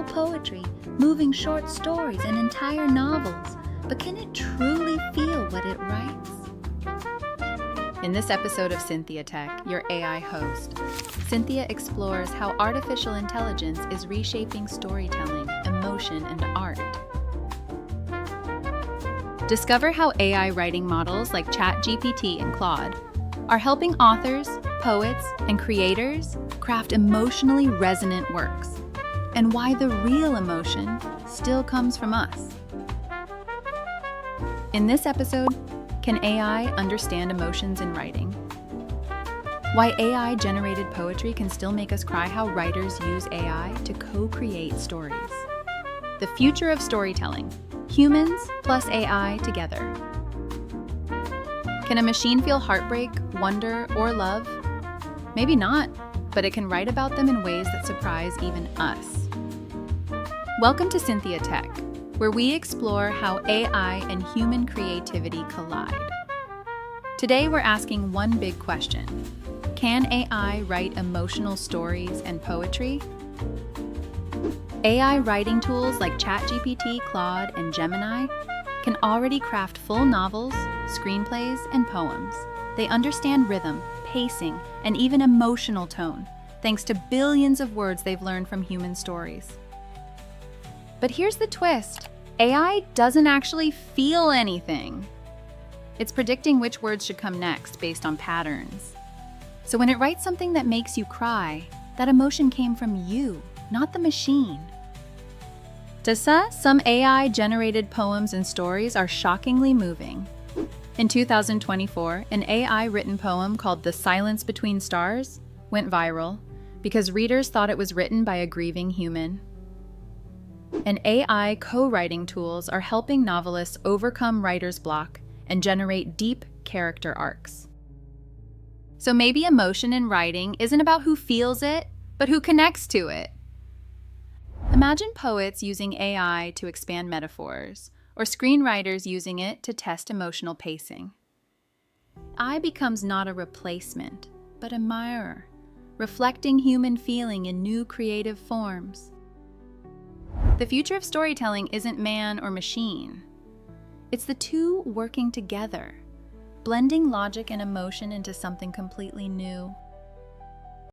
beautiful poetry, moving short stories, and entire novels, but can it truly feel what it writes? In this episode of SynthiaTek, your AI host, Cynthia explores how artificial intelligence is reshaping storytelling, emotion, and art. Discover how AI writing models like ChatGPT and Claude are helping authors, poets, and creators craft emotionally resonant works, and why the real emotion still comes from us. In this episode, can AI understand emotions in writing? Why AI-generated poetry can still make us cry, how writers use AI to co-create stories. The future of storytelling, humans plus AI together. Can a machine feel heartbreak, wonder, or love? Maybe not, but it can write about them in ways that surprise even us. Welcome to SynthiaTek, where we explore how AI and human creativity collide. Today we're asking one big question. Can AI write emotional stories and poetry? AI writing tools like ChatGPT, Claude, and Gemini can already craft full novels, screenplays, and poems. They understand rhythm, pacing, and even emotional tone, thanks to billions of words they've learned from human stories. But here's the twist. AI doesn't actually feel anything. It's predicting which words should come next based on patterns. So when it writes something that makes you cry, that emotion came from you, not the machine. Some AI-generated poems and stories are shockingly moving. In 2024, an AI-written poem called "The Silence Between Stars" went viral because readers thought it was written by a grieving human. And AI co-writing tools are helping novelists overcome writer's block and generate deep character arcs. So maybe emotion in writing isn't about who feels it, but who connects to it. Imagine poets using AI to expand metaphors, or screenwriters using it to test emotional pacing. AI becomes not a replacement, but a mirror, reflecting human feeling in new creative forms. The future of storytelling isn't man or machine. It's the two working together, blending logic and emotion into something completely new.